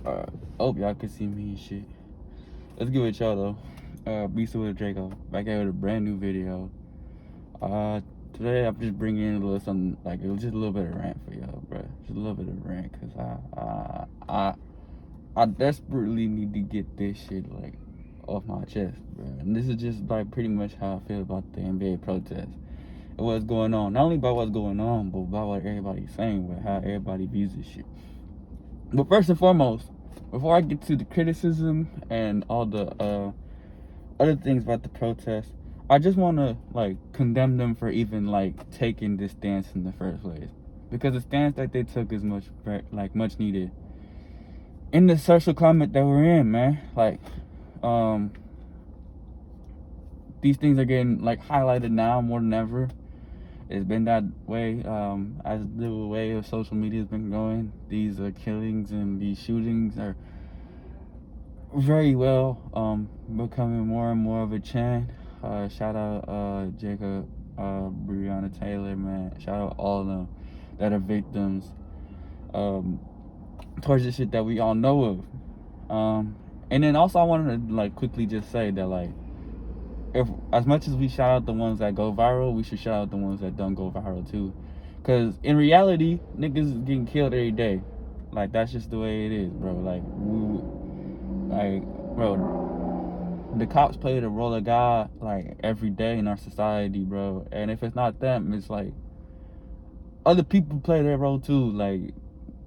Hope y'all can see me and shit. Let's get with y'all though. Beast with Draco. Back out with a brand new video. Today I'm just bringing in a little something, like it was just a little bit of rant for y'all, bro. Just a little bit of rant, cause I desperately need to get this shit like off my chest, bro. And this is just like pretty much how I feel about the NBA protest and what's going on. Not only about what's going on, but about what everybody's saying, but how everybody views this shit. But first and foremost, before I get to the criticism and all the other things about the protest, I just want to like condemn them for even like taking this stance in the first place, because the stance that they took is much needed in the social climate that we're in, man. Like, these things are getting like highlighted now more than ever. It's been that way as the way of social media has been going. These killings and these shootings are very well becoming more and more of a trend. Shout out Jacob, Breonna Taylor, man. Shout out all of them that are victims towards the shit that we all know of. And then also I wanted to like quickly just say that, like, if as much as we shout out the ones that go viral, we should shout out the ones that don't go viral too. Cause in reality, niggas is getting killed every day. Like, that's just the way it is, bro. Bro, the cops play the role of God like every day in our society, bro. And if it's not them, it's like other people play their role too. Like,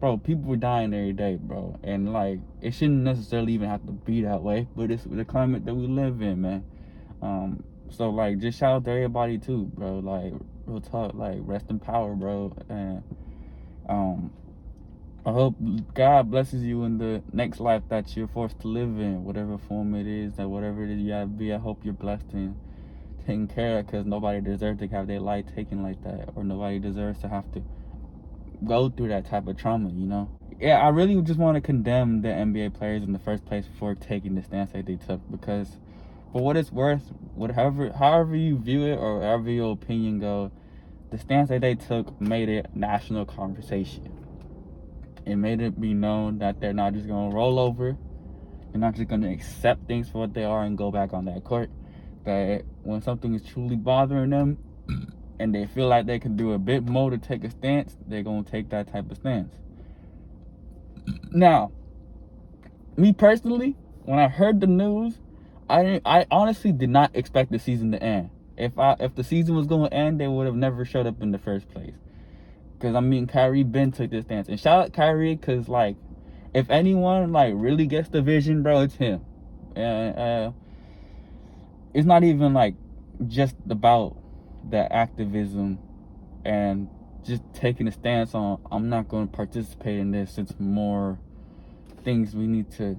bro, people are dying every day, bro. And like, it shouldn't necessarily even have to be that way, but it's the climate that we live in, man. So like, just shout out to everybody too, bro. Like, real talk, like, rest in power, bro. And I hope God blesses you in the next life that you're forced to live in, whatever form it is, that whatever it is you have to be. I hope you're blessed and taken care of, because nobody deserves to have their life taken like that, or nobody deserves to have to go through that type of trauma, you know? Yeah, I really just want to condemn the NBA players in the first place for taking the stance that they took, because for what it's worth, however you view it, or however your opinion go, the stance that they took made it national conversation. It made it be known that they're not just going to roll over. They're not just going to accept things for what they are and go back on that court. That when something is truly bothering them and they feel like they can do a bit more to take a stance, they're going to take that type of stance. Now, me personally, when I heard the news, I honestly did not expect the season to end. If the season was going to end, they would have never showed up in the first place. Because, I mean, Kyrie Ben took this stance. And shout out Kyrie, because, like, if anyone, like, really gets the vision, bro, it's him. And it's not even, like, just about the activism and just taking a stance on, I'm not going to participate in this. It's more things we need to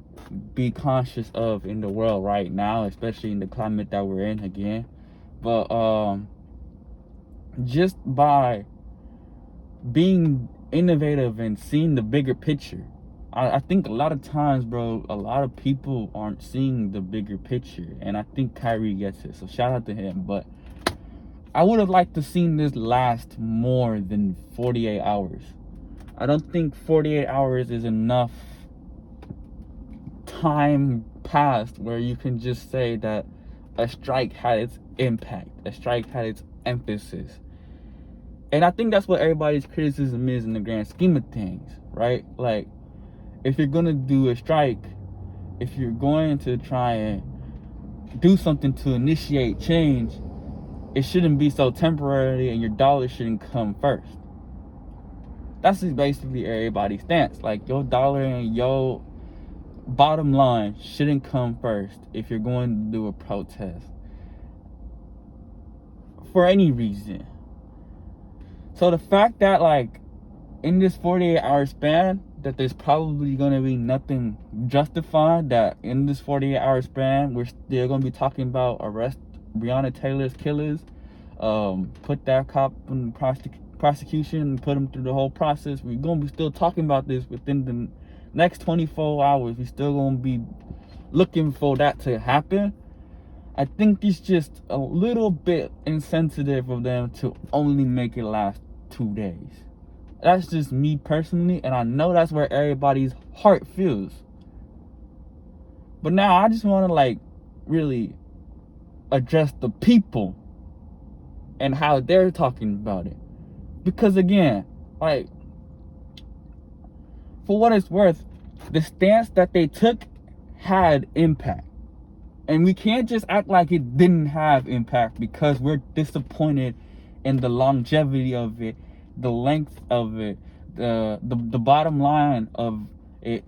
be conscious of in the world right now, especially in the climate that we're in again. But just by being innovative and seeing the bigger picture, I think a lot of times, bro, a lot of people aren't seeing the bigger picture, and I think Kyrie gets it, so shout out to him. But I would have liked to seen this last more than 48 hours. I don't think 48 hours is enough time passed where you can just say that a strike had its impact, a strike had its emphasis. And I think that's what everybody's criticism is in the grand scheme of things, right? Like, if you're gonna do a strike, if you're going to try and do something to initiate change, it shouldn't be so temporary, and your dollar shouldn't come first. That's just basically everybody's stance. Like, your dollar and your bottom line shouldn't come first if you're going to do a protest for any reason. So the fact that, like, in this 48-hour span, that there's probably going to be nothing justified, that in this 48-hour span, we're still going to be talking about arrest Breonna Taylor's killers, put that cop in prosecution and put him through the whole process. We're going to be still talking about this within the next 24 hours. We're still going to be looking for that to happen. I think it's just a little bit insensitive of them to only make it last 2 days. That's just me personally, and I know that's where everybody's heart feels. But now I just want to like really address the people and how they're talking about it. Because again, like, for what it's worth, the stance that they took had impact. And we can't just act like it didn't have impact because we're disappointed in the longevity of it, the length of it, the bottom line of it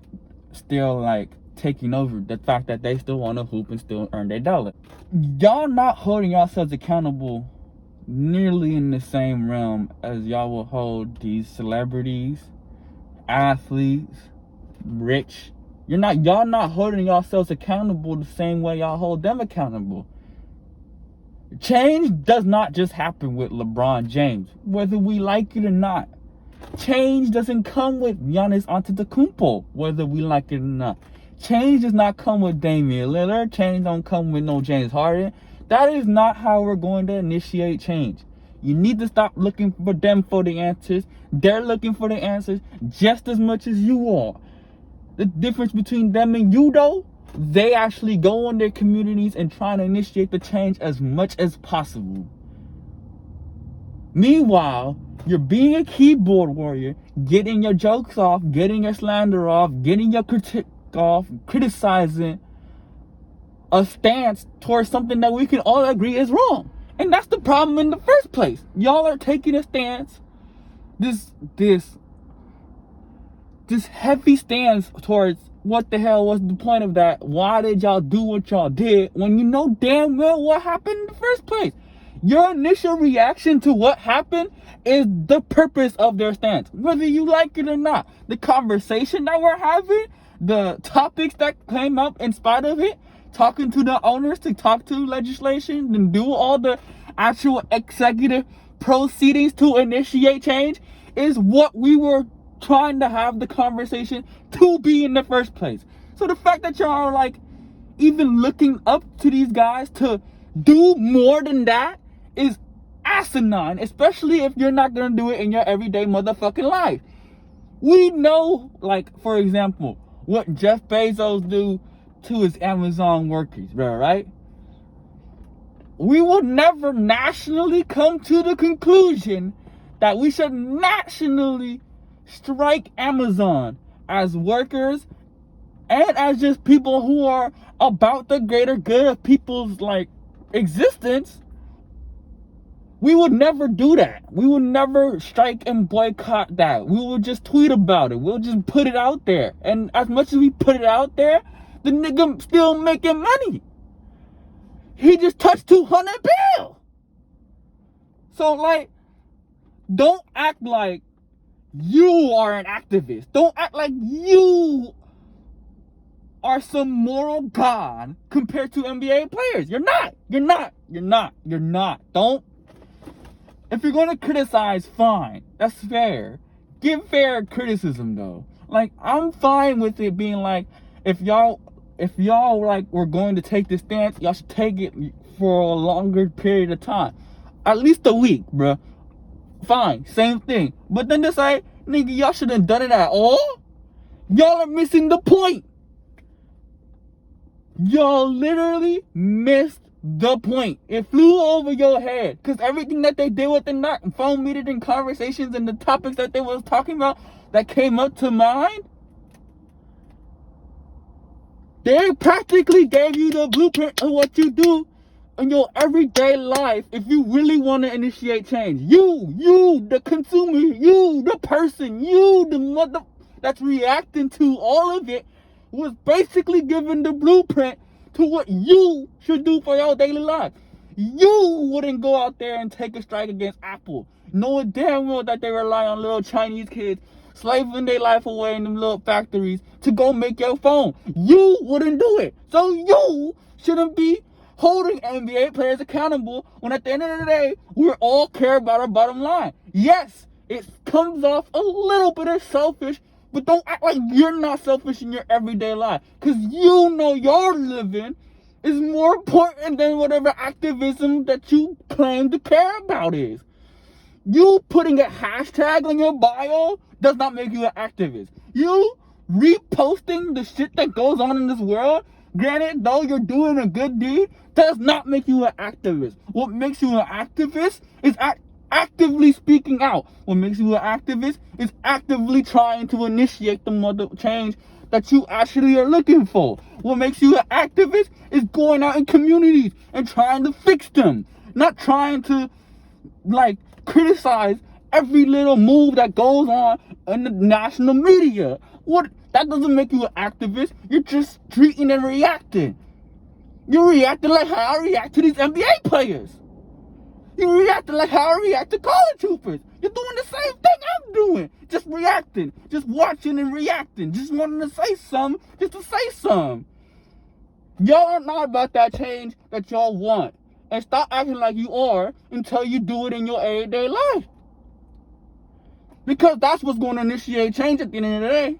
still like taking over. The fact that they still want to hoop and still earn their dollar. Y'all not holding yourselves accountable nearly in the same realm as y'all will hold these celebrities, athletes, rich. Y'all not holding yourselves accountable the same way y'all hold them accountable. Change does not just happen with LeBron James, whether we like it or not. Change doesn't come with Giannis Antetokounmpo, whether we like it or not. Change does not come with Damian Lillard. Change don't come with no James Harden. That is not how we're going to initiate change. You need to stop looking for them for the answers. They're looking for the answers just as much as you are. The difference between them and you, though, they actually go in their communities and try to initiate the change as much as possible. Meanwhile, you're being a keyboard warrior, getting your jokes off, getting your slander off, getting your critique off, criticizing a stance towards something that we can all agree is wrong. And that's the problem in the first place. Y'all are taking a stance, this heavy stance towards what the hell was the point of that? Why did y'all do what y'all did when you know damn well what happened in the first place? Your initial reaction to what happened is the purpose of their stance, whether you like it or not. The conversation that we're having, the topics that came up in spite of it, talking to the owners to talk to legislation and do all the actual executive proceedings to initiate change is what we were trying to have the conversation to be in the first place. So the fact that y'all are like even looking up to these guys to do more than that is asinine, especially if you're not gonna do it in your everyday motherfucking life. We know, like, for example, what Jeff Bezos do to his Amazon workers, bro, right? We will never nationally come to the conclusion that we should nationally strike Amazon as workers and as just people who are about the greater good of people's like existence. We would never do that. We would never strike and boycott that. We would just tweet about it. We'll just put it out there. And as much as we put it out there, the nigga still making money. He just touched 200 bills. So like, don't act like you are an activist. Don't act like you are some moral god compared to NBA players. You're not. You're not. You're not. You're not. Don't. If you're gonna criticize, fine. That's fair. Give fair criticism though. Like, I'm fine with it being like, if y'all like were going to take this stance, y'all should take it for a longer period of time. At least a week, bruh. Fine, same thing. But then to say, nigga, y'all shouldn't have done it at all? Y'all are missing the point. Y'all literally missed the point. It flew over your head. Because everything that they did with the phone meeting and conversations and the topics that they was talking about that came up to mind, they practically gave you the blueprint of what you do in your everyday life if you really want to initiate change. You, the consumer, you, the person, you, the mother that's reacting to all of it, was basically given the blueprint to what you should do for your daily life. You wouldn't go out there and take a strike against Apple, knowing damn well that they rely on little Chinese kids slaving their life away in them little factories to go make your phone. You wouldn't do it. So you shouldn't be holding NBA players accountable when at the end of the day, we all care about our bottom line. Yes, it comes off a little bit of selfish, but don't act like you're not selfish in your everyday life. Because you know your living is more important than whatever activism that you claim to care about is. You putting a hashtag on your bio does not make you an activist. You reposting the shit that goes on in this world Granted, though you're doing a good deed, does not make you an activist. What makes you an activist is actively speaking out. What makes you an activist is actively trying to initiate the change that you actually are looking for. What makes you an activist is going out in communities and trying to fix them, not trying to like criticize every little move that goes on in the national media. What? That doesn't make you an activist. You're just tweeting and reacting. You're reacting like how I react to these NBA players. You're reacting like how I react to college troopers. You're doing the same thing I'm doing. Just reacting. Just watching and reacting. Just wanting to say something just to say something. Y'all are not about that change that y'all want. And stop acting like you are until you do it in your everyday life. Because that's what's going to initiate change at the end of the day.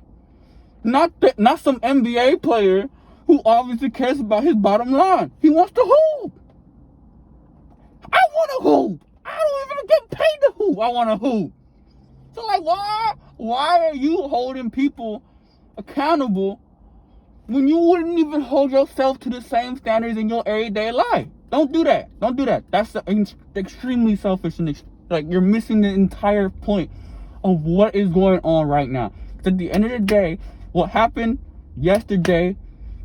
Not some NBA player who obviously cares about his bottom line. He wants to hoop. I want to hoop. I don't even get paid to hoop. I want to hoop. So like, why are you holding people accountable when you wouldn't even hold yourself to the same standards in your everyday life? Don't do that. Don't do that. That's extremely selfish and like you're missing the entire point of what is going on right now. At the end of the day, what happened yesterday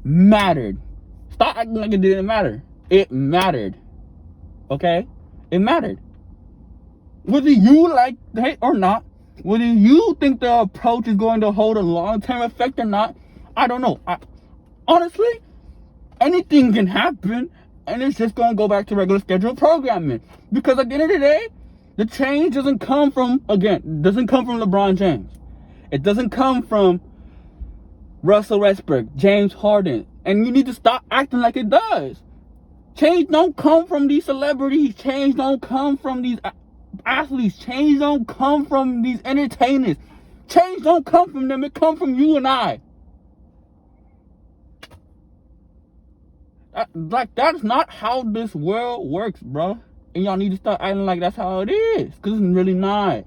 mattered. Stop acting like it didn't matter. It mattered. Okay? It mattered. Whether you like it or not, whether you think the approach is going to hold a long-term effect or not, I don't know. Honestly, anything can happen, and it's just going to go back to regular scheduled programming. Because at the end of the day, the change doesn't come from LeBron James. It doesn't come from Russell Westbrook, James Harden. And you need to stop acting like it does. Change don't come from these celebrities. Change don't come from these athletes. Change don't come from these entertainers. Change don't come from them. It comes from you and I. That's not how this world works, bro. And y'all need to start acting like that's how it is. Because it's really not.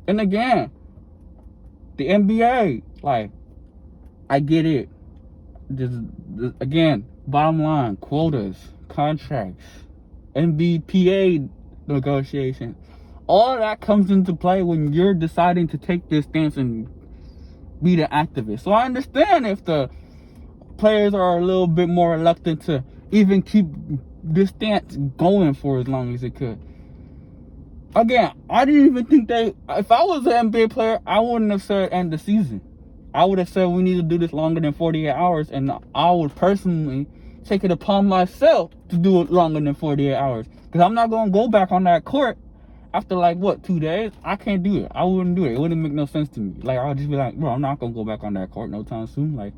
And again, the NBA, like, I get it. Again, bottom line, quotas, contracts, NBPA negotiations. All of that comes into play when you're deciding to take this stance and be the activist. So I understand if the players are a little bit more reluctant to even keep this stance going for as long as it could. Again, I didn't even think if I was an NBA player, I wouldn't have said end the season. I would have said we need to do this longer than 48 hours, and I would personally take it upon myself to do it longer than 48 hours. Because I'm not going to go back on that court after 2 days. I can't do it. I wouldn't do it. It wouldn't make no sense to me. I'll just be like, bro, I'm not going to go back on that court no time soon.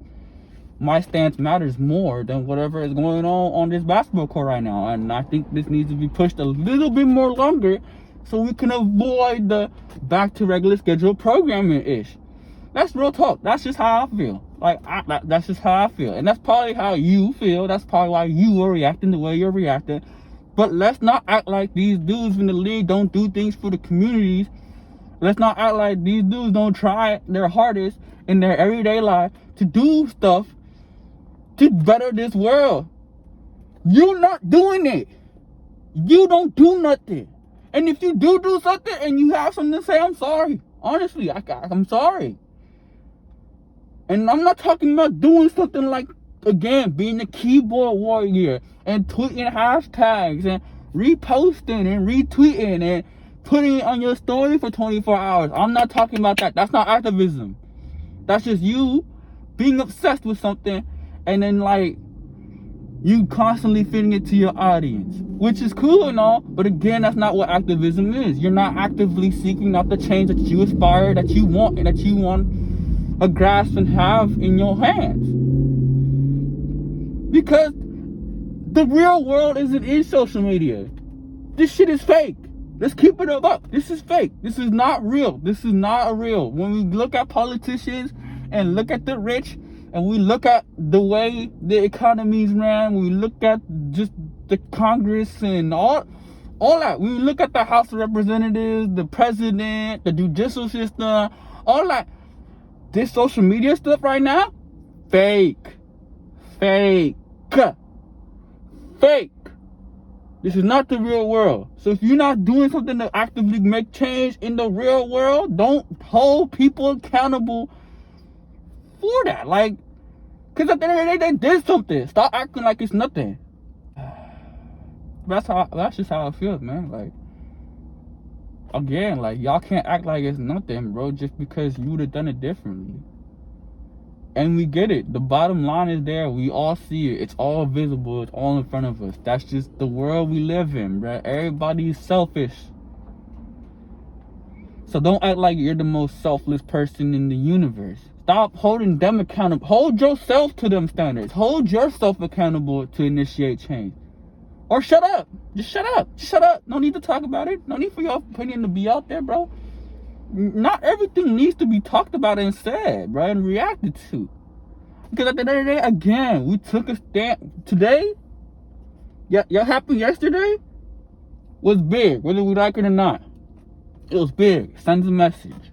My stance matters more than whatever is going on this basketball court right now. And I think this needs to be pushed a little bit more longer so we can avoid the back to regular scheduled programming-ish. That's real talk. That's just how I feel. That's just how I feel. And that's probably how you feel. That's probably why you are reacting the way you're reacting. But let's not act like these dudes in the league don't do things for the communities. Let's not act like these dudes don't try their hardest in their everyday life to do stuff to better this world. You're not doing it. You don't do nothing. And if you do something and you have something to say, I'm sorry. Honestly, I'm sorry. And I'm not talking about doing something like, again, being a keyboard warrior and tweeting hashtags and reposting and retweeting and putting it on your story for 24 hours. I'm not talking about that. That's not activism. That's just you being obsessed with something and then you constantly feeding it to your audience, which is cool and all, but again, that's not what activism is. You're not actively seeking out the change that you aspire, that you want, and that you want a grasp and have in your hands. Because the real world isn't in social media. This shit is fake. Let's keep it up. This is fake. This is not real. This is not real. When we look at politicians and look at the rich, and we look at the way the economy's ran, we look at just the Congress and all that. We look at the House of Representatives, the president, the judicial system, all that. This social media stuff right now, fake. Fake. Fake. This is not the real world. So if you're not doing something to actively make change in the real world, don't hold people accountable for that. Like, because at the end of the day, they did something. Stop acting like it's nothing. That's just how it feels, man. Like, again, like, y'all can't act like it's nothing, bro, just because you would have done it differently. And we get it. The bottom line is there. We all see it. It's all visible. It's all in front of us. That's just the world we live in, bro. Everybody's selfish. So don't act like you're the most selfless person in the universe. Stop holding them accountable. Hold yourself to them standards. Hold yourself accountable to initiate change. Or shut up. Just shut up. Shut up. No need to talk about it. No need for your opinion to be out there, bro. Not everything needs to be talked about and said, bro, and reacted to. Because at the end of the day, again, we took a stand. Today, what happened yesterday was big, whether we like it or not. It was big. It sends a message.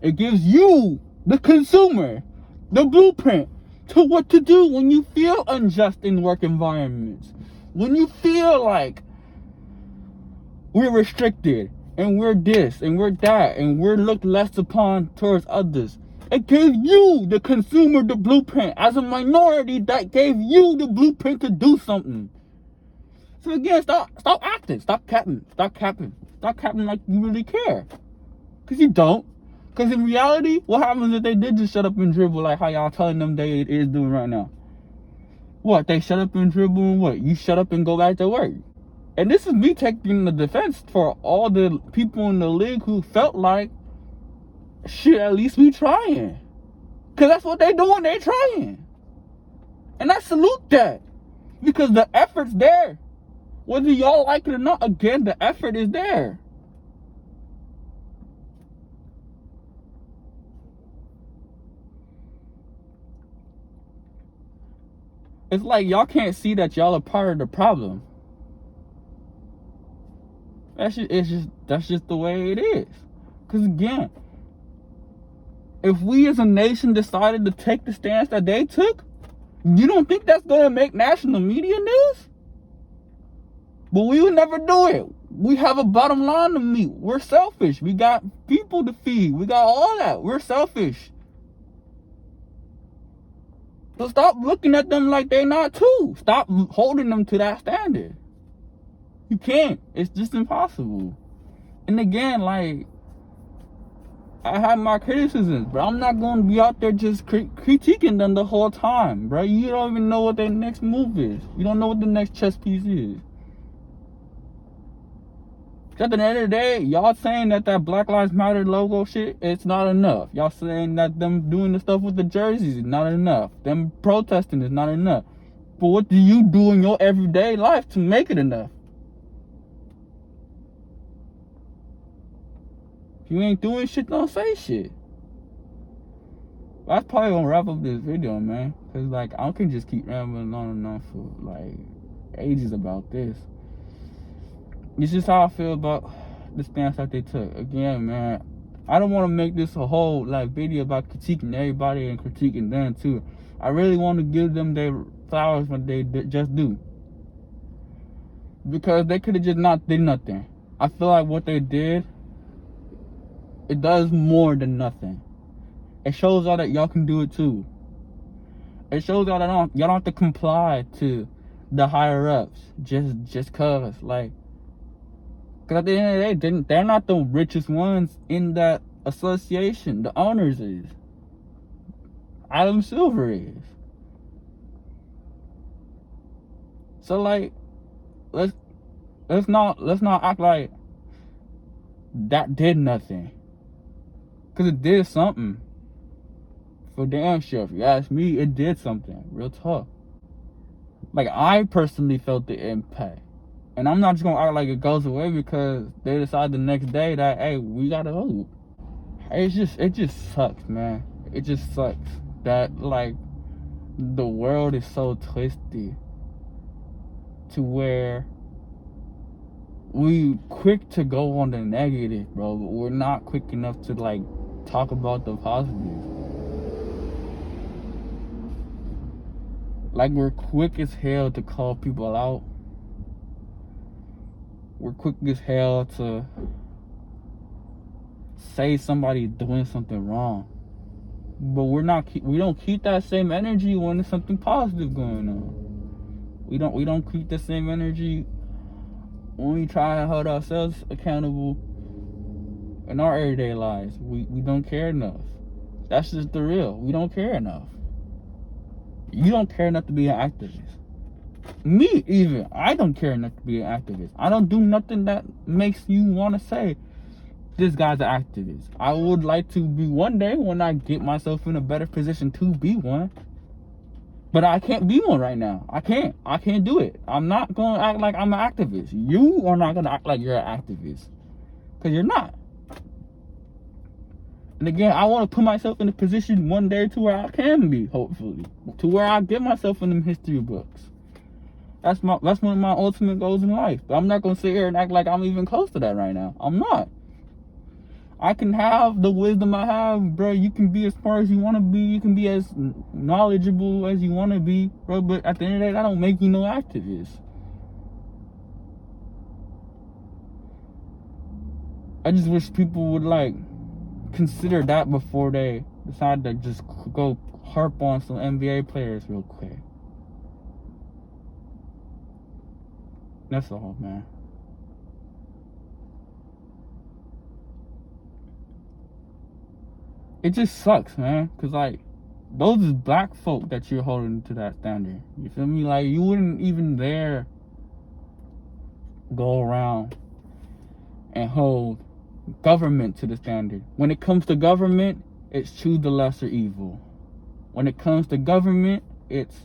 It gives you, the consumer, the blueprint to what to do when you feel unjust in work environments. When you feel like we're restricted, and we're this, and we're that, and we're looked less upon towards others. It gave you, the consumer, the blueprint. As a minority, that gave you the blueprint to do something. So again, stop acting. Stop capping. Stop capping like you really care. Because you don't. Because in reality, what happens if they did just shut up and dribble like how y'all telling them they is doing right now? What, they shut up and dribble and what? You shut up and go back to work. And this is me taking the defense for all the people in the league who felt like, shit, at least we trying. Because that's what they doing, they trying. And I salute that. Because the effort's there. Whether y'all like it or not, again, the effort is there. It's like y'all can't see that y'all are part of the problem. That's just the way it is. Because again, if we as a nation decided to take the stance that they took, you don't think that's going to make national media news? But we would never do it. We have a bottom line to meet. We're selfish. We got people to feed. We got all that. We're selfish. So stop looking at them like they're not too. Stop holding them to that standard. You can't. It's just impossible. And again, like, I have my criticisms, but I'm not going to be out there just critiquing them the whole time, bro. You don't even know what their next move is. You don't know what the next chess piece is. At the end of the day, y'all saying that Black Lives Matter logo shit, it's not enough. Y'all saying that them doing the stuff with the jerseys is not enough. Them protesting is not enough. But what do you do in your everyday life to make it enough? If you ain't doing shit, don't say shit. That's probably gonna wrap up this video, man. Cause like, I can just keep rambling on and on for like ages about this. It's just how I feel about the stance that they took. Again, man, I don't want to make this a whole like video about critiquing everybody and critiquing them too. I really want to give them their flowers when they just do. Because they could have just not did nothing. I feel like what they did, it does more than nothing. It shows y'all that y'all can do it too. It shows y'all that y'all don't have to comply to the higher ups just cause. Like, cause at the end of the day, they're not the richest ones in that association. The owners is. Adam Silver is. So like, let's not act like that did nothing. Cause it did something. For damn sure. If you ask me, it did something. Real talk. Like, I personally felt the impact. And I'm not just gonna act like it goes away because they decide the next day that, hey, we gotta vote. It just sucks, man. It just sucks that like the world is so twisted to where we quick to go on the negative, bro, but we're not quick enough to like talk about the positives. Like, we're quick as hell to call people out. We're quick as hell to say somebody's doing something wrong. But we don't keep that same energy when there's something positive going on. We don't keep the same energy when we try to hold ourselves accountable in our everyday lives. We don't care enough. That's just the real. We don't care enough. You don't care enough to be an activist. Me, even. I don't care enough to be an activist. I don't do nothing that makes you want to say, this guy's an activist. I would like to be one day when I get myself in a better position to be one. But I can't be one right now. I can't do it. I'm not going to act like I'm an activist. You are not going to act like you're an activist. Because you're not. And again, I want to put myself in a position one day to where I can be, hopefully. To where I get myself in them history books. That's one of my ultimate goals in life. But I'm not going to sit here and act like I'm even close to that right now. I'm not. I can have the wisdom I have, bro. You can be as smart as you want to be. You can be as knowledgeable as you want to be, bro. But at the end of the day, that don't make you no activist. I just wish people would, like, consider that before they decide to just go harp on some NBA players real quick. That's all, man. It just sucks, man. Because, like, those is black folk that you're holding to that standard. You feel me? Like, you wouldn't even dare go around and hold government to the standard. When it comes to government, it's choose the lesser evil. When it comes to government, it's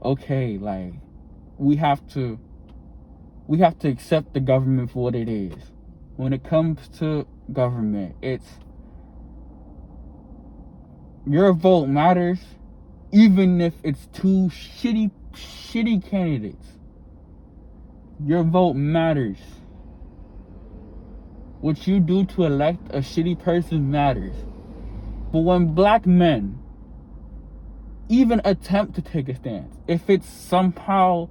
okay, like, we have to accept the government for what it is. When it comes to government, it's your vote matters, even if it's two shitty candidates. Your vote matters. What you do to elect a shitty person matters. But when black men even attempt to take a stance, if it somehow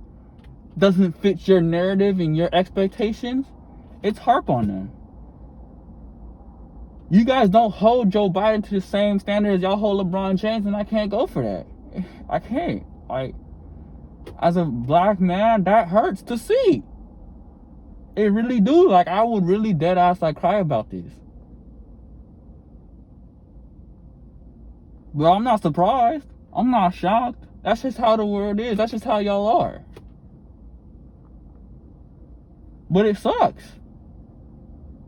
doesn't fit your narrative and your expectations, it's harp on them. You guys don't hold Joe Biden to the same standard as y'all hold LeBron James, and I can't go for that. I can't. Like, as a black man, that hurts to see. It really do. Like, I would really dead ass like cry about this. But I'm not surprised. I'm not shocked. That's just how the world is. That's just how y'all are. But it sucks.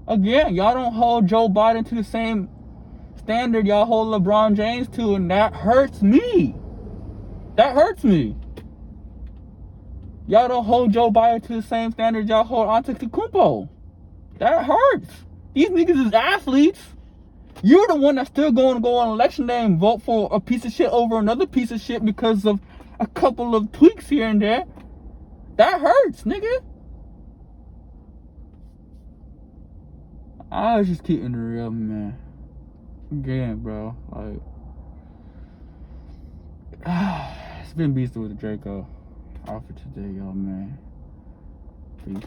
Again, y'all don't hold Joe Biden to the same standard y'all hold LeBron James to, and that hurts me. That hurts me. Y'all don't hold Joe Biden to the same standard y'all hold Antetokounmpo. That hurts. These niggas is athletes. You're the one that's still going to go on election day and vote for a piece of shit over another piece of shit because of a couple of tweaks here and there. That hurts, nigga. I was just keeping it real, man. Again, bro. Like, it's been Beast with Draco. Out for today, y'all, man. Peace.